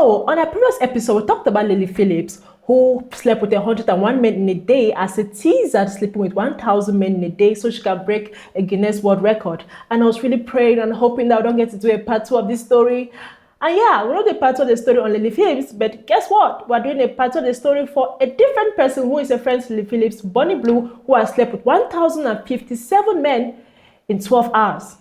So, on our previous episode, we talked about Lily Phillips, who slept with 101 men in a day as a teaser to sleeping with 1,000 men in a day so she can break a Guinness World Record. And I was really praying and hoping that I don't get to do a part 2 of this story. And yeah, we're not a part 2 of the story on Lily Phillips, but guess what? We're doing a part 2 of the story for a different person who is a friend to Lily Phillips, Bonnie Blue, who has slept with 1,057 men in 12 hours.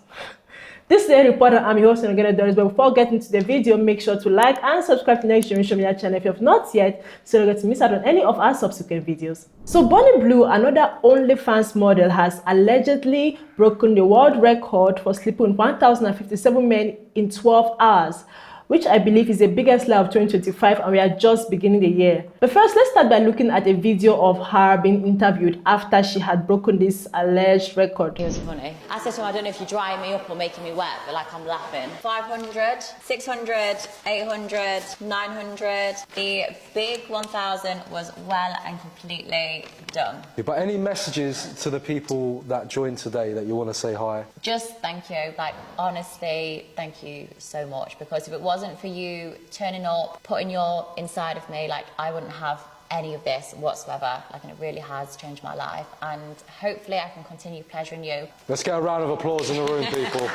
This is a reporter. I'm your host, Nogena Doris. But before getting to the video, make sure to like and subscribe to Next Generation Media channel if you have not yet, so you don't get to miss out on any of our subsequent videos. So Bonnie Blue, another OnlyFans model, has allegedly broken the world record for sleeping with 1,057 men in 12 hours, which I believe is the biggest lie of 2025, and we are just beginning the year. But first, let's start by looking at a video of her being interviewed after she had broken this alleged record. It was funny. I said to him, I don't know if you're drying me up or making me wet, but like I'm laughing. 500, 600, 800, 900. The big 1,000 was well and completely done. But any messages to the people that joined today that you want to say hi? Just thank you. Like, honestly, thank you so much, because if it wasn't for you turning up, putting your inside of me, like I wouldn't have any of this whatsoever. Like, and it really has changed my life, and hopefully I can continue pleasuring you. Let's get a round of applause in the room, people.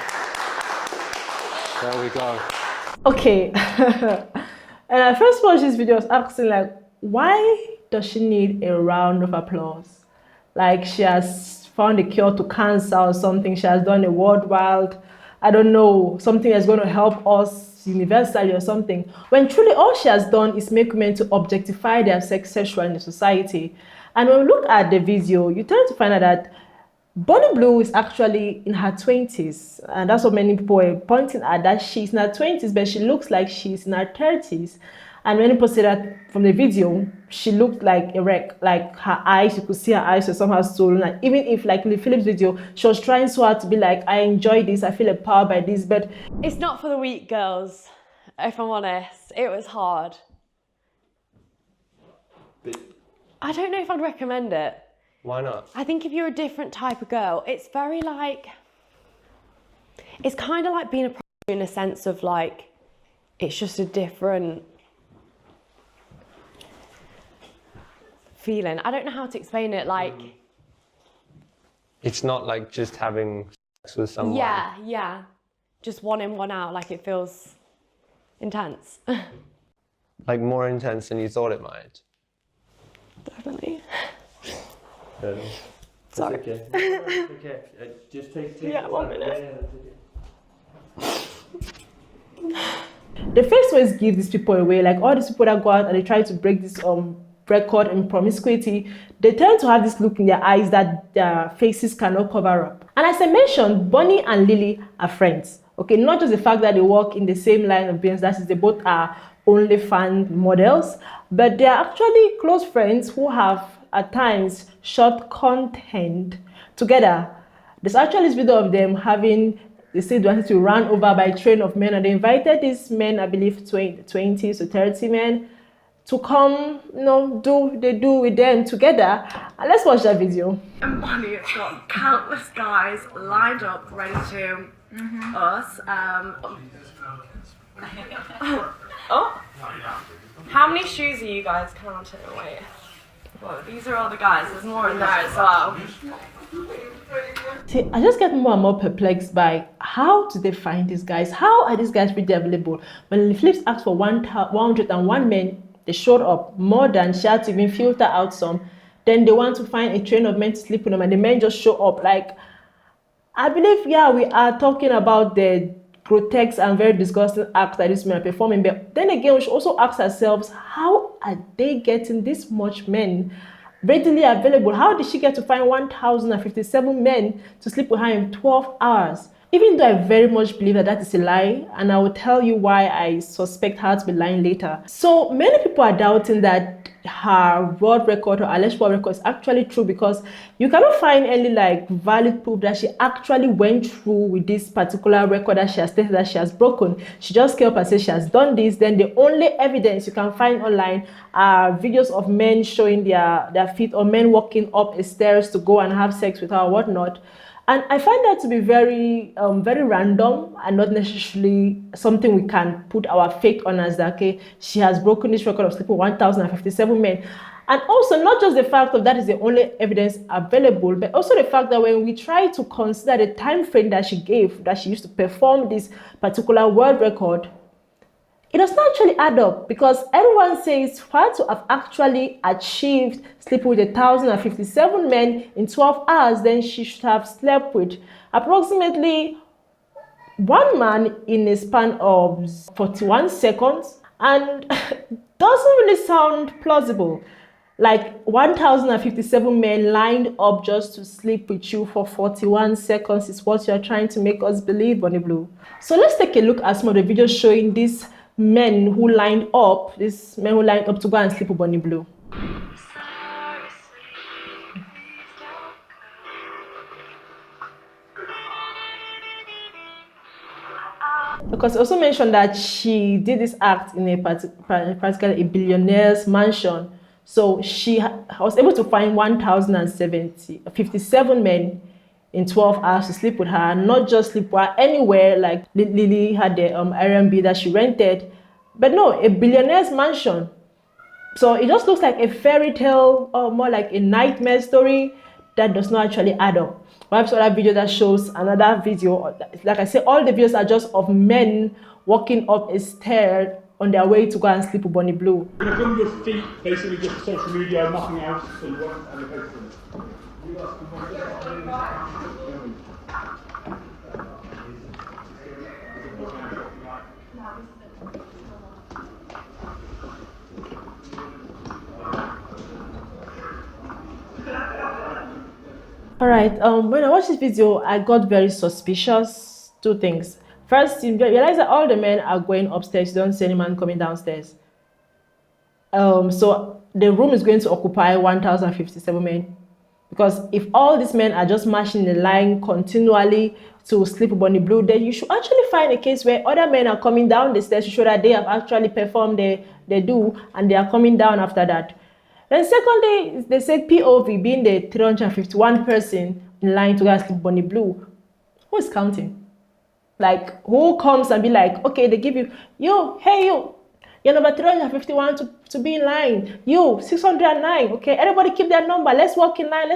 There we go. Okay. And I first watched this video, I was asking, like, why does she need a round of applause? Like, she has found a cure to cancer or something. She has done a worldwide, I don't know, something that's going to help us universally or something, when truly all she has done is make women to objectify their sexual in the society. And when we look at the video, you tend to find out that Bonnie Blue is actually in her 20s, and that's what many people were pointing at, that she's in her 20s, but she looks like she's in her 30s. And many people say that from the video, she looked like a wreck, like her eyes, you could see her eyes were somehow swollen. And even if, like in the Phillips video, she was trying so hard to be like, I enjoy this, I feel empowered by this, but it's not for the weak, girls, if I'm honest. It was hard. I don't know if I'd recommend it. Why not? I think if you're a different type of girl, it's very like, it's kind of like being a prostitute in a sense of like, it's just a different feeling. I don't know how to explain it, like... It's not like just having sex with someone. Yeah. Just one in, one out, like it feels intense. Like more intense than you thought it might. Definitely. Sorry. Sorry. Okay. Just take Yeah, 1 minute. the face always give these people away. Like all these people that go out and they try to break this record in promiscuity, they tend to have this look in their eyes that their faces cannot cover up. And as I mentioned, Bonnie and Lily are friends. Okay, not just the fact that they work in the same line of business, that is, they both are OnlyFans models, but they are actually close friends who have at times shot content together. There's actually this video of them having, they said they wanted to run over by a train of men, and they invited these men, I believe 20 to 30 men, to come, do with them together. And let's watch that video. And Bonnie has got countless guys lined up ready to us. Oh, how many shoes are you guys counting? Wait. Well, these are all the guys. There's more in there as well. See, I just get more and more perplexed by how do they find these guys? How are these guys really available? When Phillips asked for 101 men, they showed up more than she had to even filter out some. Then they want to find a train of men to sleep with them, and the men just show up. Like, I believe, yeah, we are talking about the grotesque and very disgusting acts that these men are performing, but then again, we should also ask ourselves, how are they getting this much men readily available? How did she get to find 1,057 men to sleep with her in 12 hours? Even though I very much believe that that is a lie, and I will tell you why I suspect her to be lying later. So many people are doubting that her world record or alleged world record is actually true, because you cannot find any like valid proof that she actually went through with this particular record that she has stated that she has broken. She just came up and said she has done this. Then the only evidence you can find online are videos of men showing their feet, or men walking up a stairs to go and have sex with her or whatnot. And I find that to be very, very random and not necessarily something we can put our faith on as that, okay, she has broken this record of sleeping 1,057 men. And also, not just the fact of that is the only evidence available, but also the fact that when we try to consider the time frame that she gave, that she used to perform this particular world record, it does not actually add up, because everyone says for her to have actually achieved sleeping with 1,057 men in 12 hours, then she should have slept with approximately one man in a span of 41 seconds, and doesn't really sound plausible. Like 1,057 men lined up just to sleep with you for 41 seconds is what you're trying to make us believe, Bonnie Blue. So let's take a look at some of the videos showing these men who lined up, to go and sleep with Bonnie Blue. Because it also mentioned that she did this act in practically a billionaire's mansion. So she was able to find 1,057 men in 12 hours to sleep with her, not just sleep with her anywhere like Lily had the Airbnb that she rented, but no, a billionaire's mansion. So it just looks like a fairy tale or more like a nightmare story that does not actually add up. I have another video that shows another video. Like I said, all the videos are just of men walking up a stair on their way to go and sleep with Bonnie Blue. You're going to film your feet basically just for social media, nothing else, so you won't allocate them. All right, when I watched this video, I got very suspicious. Two things. First, you realize that all the men are going upstairs. You don't see any man coming downstairs. So the room is going to occupy 1,057 men. Because if all these men are just marching in a line continually to sleep with Bonnie Blue, then you should actually find a case where other men are coming down the stairs to show that they have actually performed their do, and they are coming down after that. Then secondly, they said POV being the 351 person in line to go and sleep with Bonnie Blue. Who is counting? Like, who comes and be like, okay, they give you, hey, you're number 351 to be in line. 609, okay? Everybody keep their number. Let's walk in line,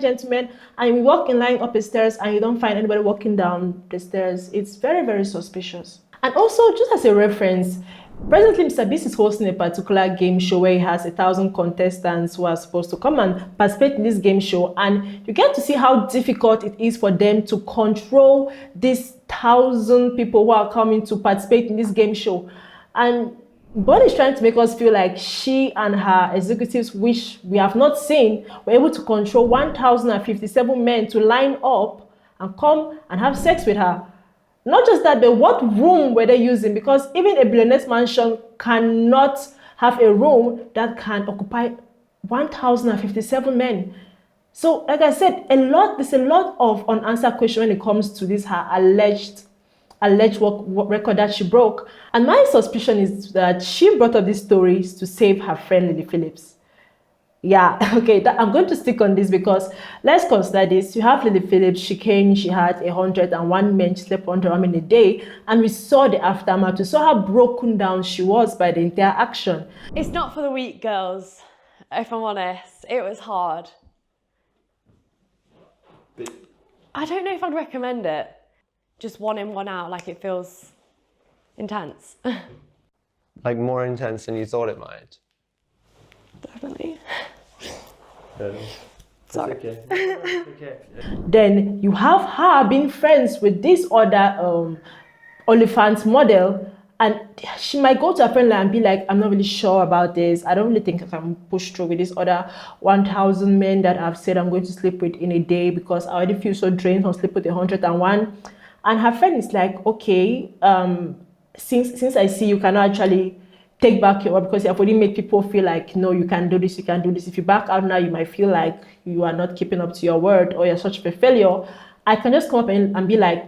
gentlemen. And we walk in line up the stairs and you don't find anybody walking down the stairs. It's very, very suspicious. And also, just as a reference, presently Mr. Beast is hosting a particular game show where he has 1,000 contestants who are supposed to come and participate in this game show, and you get to see how difficult it is for them to control these 1,000 people who are coming to participate in this game show. And Bonnie is trying to make us feel like she and her executives, which we have not seen, were able to control 1,057 men to line up and come and have sex with her. Not just that, but what room were they using? Because even a billionaire's mansion cannot have a room that can occupy 1,057 men. So, like I said, there's a lot of unanswered questions when it comes to this her alleged work record that she broke. And my suspicion is that she brought up these stories to save her friend Lily Phillips. Yeah, okay, I'm going to stick on this because let's consider this. You have Lily Phillips, she came, she had 101 men, she slept 101 men a day, and we saw the aftermath. We saw how broken down she was by the entire action. It's not for the weak, girls, if I'm honest. It was hard. I don't know if I'd recommend it. Just one in, one out, like it feels intense. Like more intense than you thought it might. Definitely. Sorry. Okay. Then you have her being friends with this other OnlyFans model, and she might go to her friend and be like, I'm not really sure about this. I don't really think I can push through with this other 1,000 men that I've said I'm going to sleep with in a day because I already feel so drained from sleep with 101. And her friend is like, okay, since I see you cannot actually take back your word because you have already made people feel like, no, you can do this, you can do this. If you back out now, you might feel like you are not keeping up to your word or you're such a failure. I can just come up and be like,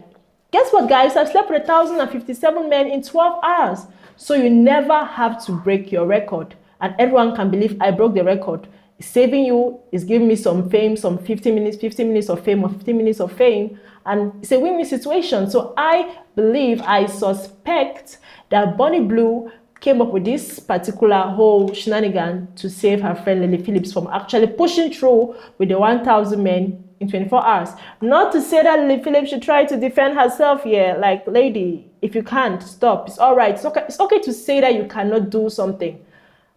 guess what, guys? I've slept with 1,057 men in 12 hours. So you never have to break your record. And everyone can believe I broke the record. It's saving you, it's giving me some fame, some 15 minutes of fame or 15 minutes of fame. And it's a win-win situation. So I believe, I suspect that Bonnie Blue came up with this particular whole shenanigan to save her friend Lily Phillips from actually pushing through with the 1,000 men in 24 hours. Not to say that Lily Phillips should try to defend herself here. Like, lady, if you can't, stop. It's all right. It's okay to say that you cannot do something.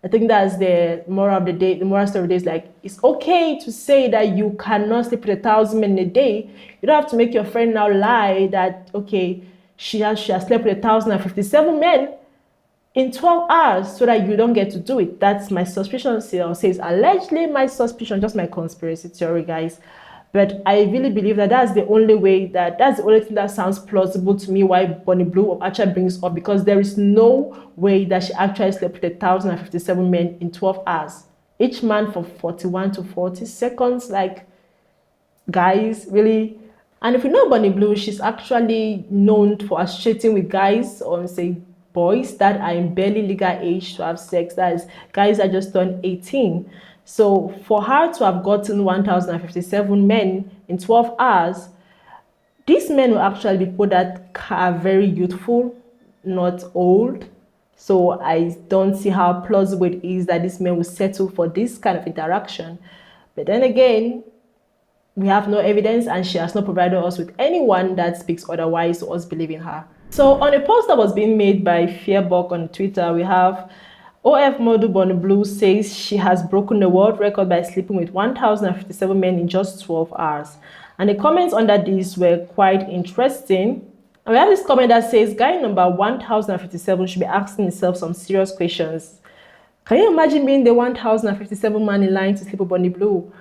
I think that's the moral of the day. The moral story of the day is like, it's okay to say that you cannot sleep with 1,000 men in a day. You don't have to make your friend now lie that, okay, she has slept with 1,057 men in 12 hours so that you don't get to do it. That's my suspicion. Says allegedly, my suspicion, just my conspiracy theory, guys. But I really believe that that's the only thing that sounds plausible to me why Bonnie Blue actually brings up, because there is no way that she actually slept with 1,057 men in 12 hours. Each man for 41 to 40 seconds. Like, guys, really? And if you know Bonnie Blue, she's actually known for associating with guys, or say boys that are in barely legal age to have sex. That is, guys that just turned 18. So for her to have gotten 1,057 men in 12 hours, these men will actually be people that are very youthful, not old. So I don't see how plausible it is that these men will settle for this kind of interaction. But then again, we have no evidence, and she has not provided us with anyone that speaks otherwise to us believing her. So on a post that was being made by Fearbok on Twitter, we have OF model Bonnie Blue says she has broken the world record by sleeping with 1,057 men in just 12 hours. And the comments under this were quite interesting. And we have this comment that says, guy number 1,057 should be asking himself some serious questions. Can you imagine being the 1,057 man in line to sleep with Bonnie Blue?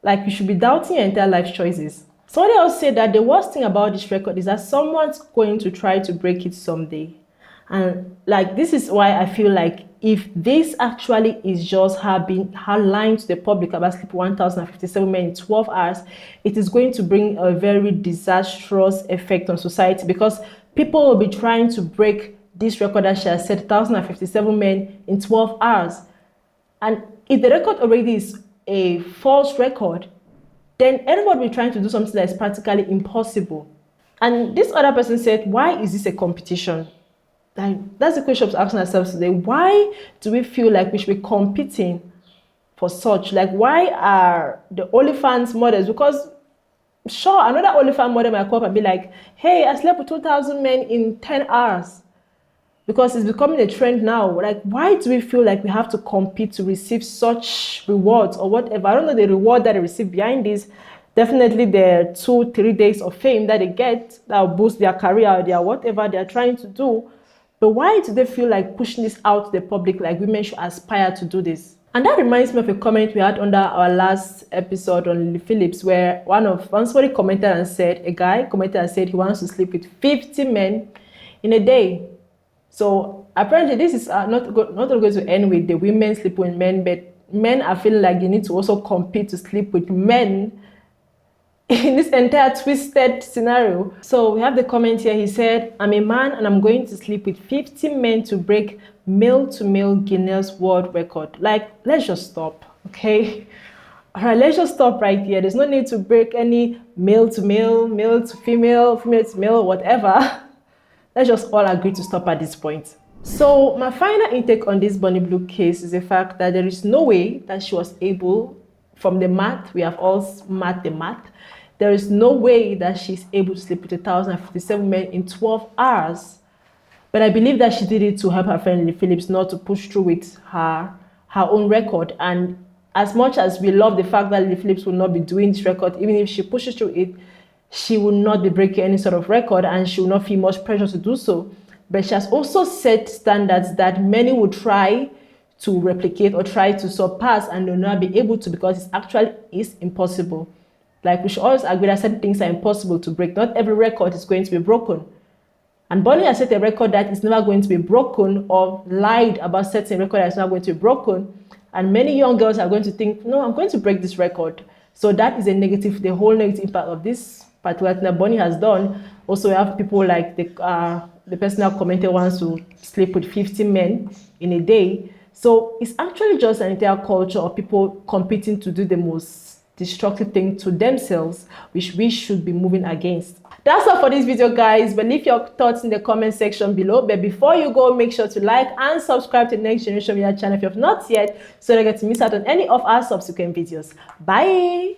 Like, you should be doubting your entire life choices. Somebody else said that the worst thing about this record is that someone's going to try to break it someday. And like, this is why I feel like if this actually is just her lying to the public about sleeping 1,057 men in 12 hours, it is going to bring a very disastrous effect on society, because people will be trying to break this record that she has set 1,057 men in 12 hours. And if the record already is a false record, then everybody will be trying to do something that is practically impossible. And this other person said, why is this a competition? Like, that's the question we're asking ourselves today. Why do we feel like we should be competing for such? Like, why are the OnlyFans models? Because sure, another OnlyFans model might come up and be like, hey, I slept with 2,000 men in 10 hours. Because it's becoming a trend now. Like, why do we feel like we have to compete to receive such rewards or whatever? I don't know the reward that they receive behind this. Definitely the 2-3 days of fame that they get that will boost their career or their whatever they're trying to do. But why do they feel like pushing this out to the public, like women should aspire to do this? And that reminds me of a comment we had under our last episode on Lily Phillips, where somebody commented and said, a guy commented and said he wants to sleep with 50 men in a day. So apparently this is not going to end with the women sleeping with men, but men are feeling like they need to also compete to sleep with men in this entire twisted scenario. So we have the comment here. He said, I'm a man and I'm going to sleep with 50 men to break male-to-male Guinness World Record. Like, let's just stop, okay? All right, let's just stop right here. There's no need to break any male-to-male, male-to-female, female-to-male, whatever. Let's just all agree to stop at this point. So my final intake on this Bonnie Blue case is the fact that there is no way that she was able, from the math, we have all math the math, there is no way that she's able to sleep with 1,057 men in 12 hours. But I believe that she did it to help her friend Lily Phillips not to push through with her own record. And as much as we love the fact that Lily Phillips will not be doing this record, even if she pushes through it, she will not be breaking any sort of record and she will not feel much pressure to do so. But she has also set standards that many will try to replicate or try to surpass and will not be able to, because it actually is impossible. Like, we should always agree that certain things are impossible to break. Not every record is going to be broken. And Bonnie has set a record that is never going to be broken, or lied about setting a record that is not going to be broken. And many young girls are going to think, no, I'm going to break this record. So that is the whole negative impact of this particular thing that Bonnie has done. Also, we have people like the person that commented wants to sleep with 50 men in a day. So it's actually just an entire culture of people competing to do the most destructive thing to themselves, which we should be moving against. That's all for this video, guys, but leave your thoughts in the comment section below. But before you go, make sure to like and subscribe to the Next Generation Media channel if you have not yet, so you don't get to miss out on any of our subsequent videos. Bye.